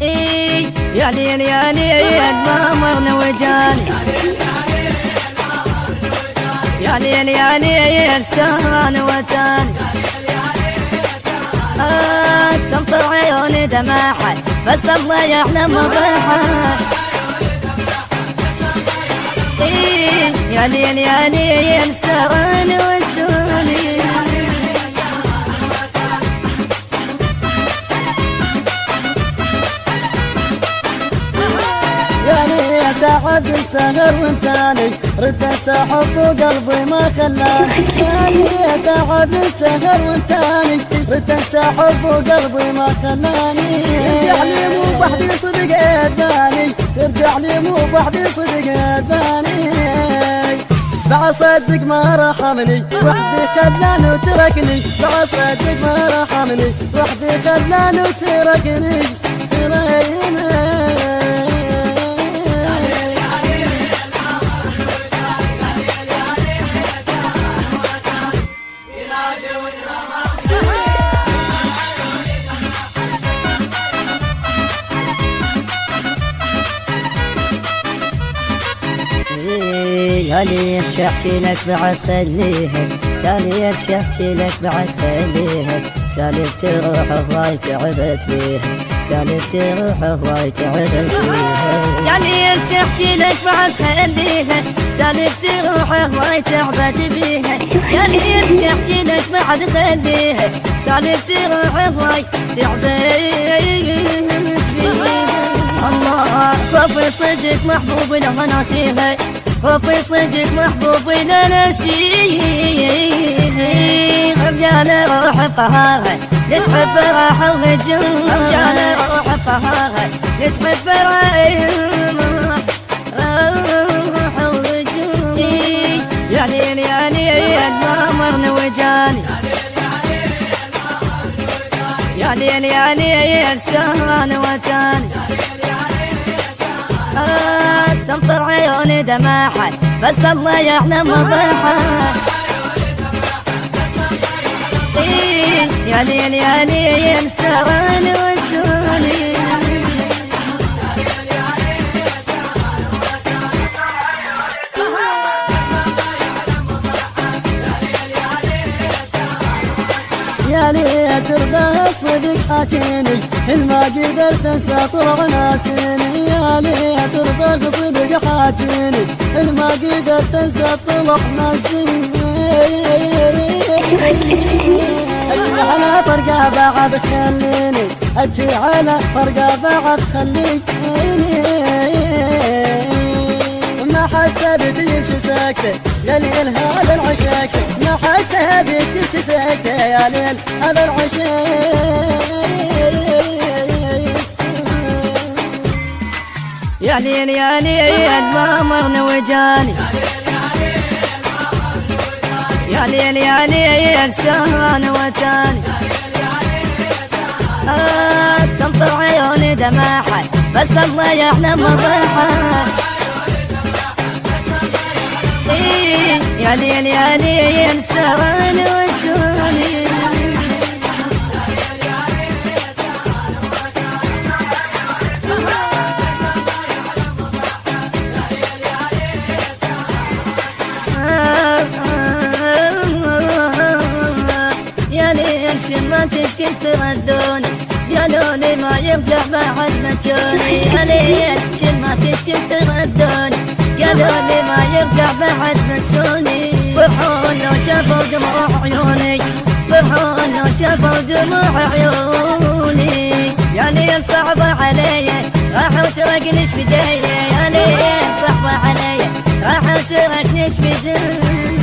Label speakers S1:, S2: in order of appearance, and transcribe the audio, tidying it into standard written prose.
S1: يا ليل يا ليل ما مرنا وجاني، يا ليل يا ليل سهران وتاني. تمطر عيوني دمعها بس الله يعلم ضحها. يا ليل يا ليل سهران وتاني.
S2: تعب السهر وانتاني رد اسحب وقلبي ما خلاني. يا تعب السهر وانتاني رد اسحب وقلبي ما خلاني. يرجع لي مو بحدي صدق اذاني، يرجع لي مو بحدي صدق اذاني. بعد صدق ما رحمني وحدي خلاني وتركني، بعد صدق ما رحمني وحدي خلاني وتركني.
S1: يا ليل شحكي لك بعد خليها، يا ليل شحكي لك بعد خليها. سالفت روحه هواي تعبت بيها، سالفت روحه هواي تعبت بيها. يا ليل شحكي لك بعد خليها، سالفت روحه هواي تعبت بيها. يا ليل شحكي لك بعد خليها، سالفت روحه هواي تعبت بيها. الله خوفي صدق محبوب له ناسيها، خوفي صدق محبوب له نسيه. رجال روح بقهارها يتحب راحة وهجم، رجال روح بقهارها يتحب راحة وهجم. يا ليل يا ليل ما مرنا وجاني، يا ليل يا ليل سهران وتاني. تمطر عيوني دمعها بس الله يعلم ضحها. يا ليل يا ليل سهران وتاني.
S2: يا ليت ترضى صدق حاجيني الما قدرت انسى طول ناسيني. يا ليت ترضى صدق حاجيني الما قدرت انسى طول ناسيني. ابكي على فرقة بعد خليني، ابكي على فرقة بعد خليني. ما حسبت يمشي ساكتة يا ليل هذا العشاق، ما حسبت يمشي ساكتة يا ليل هذا العشاق.
S1: يا ليل يا ليل ما مرنا وجاني، يا ليل يا ليل سهران وتاني. تمطر عيوني دمعها بس الله يعلم ضحها. يا ليل يا ليل سهران وتاني. يا ليل شماتك كنت تردوني، يا لولي ما يرجع بعد ما تشوني. يا ليل شماتك كنت تردوني، يا لولي ما يرجع بعد ما تشوني. فرحون لو شافوا دموع عيوني، فرحون لو شافوا دموع عيوني. يا ليل صعبة علي راح وتركنيش بداية، يا ليل صعبة علي راح وتركنيش بداية.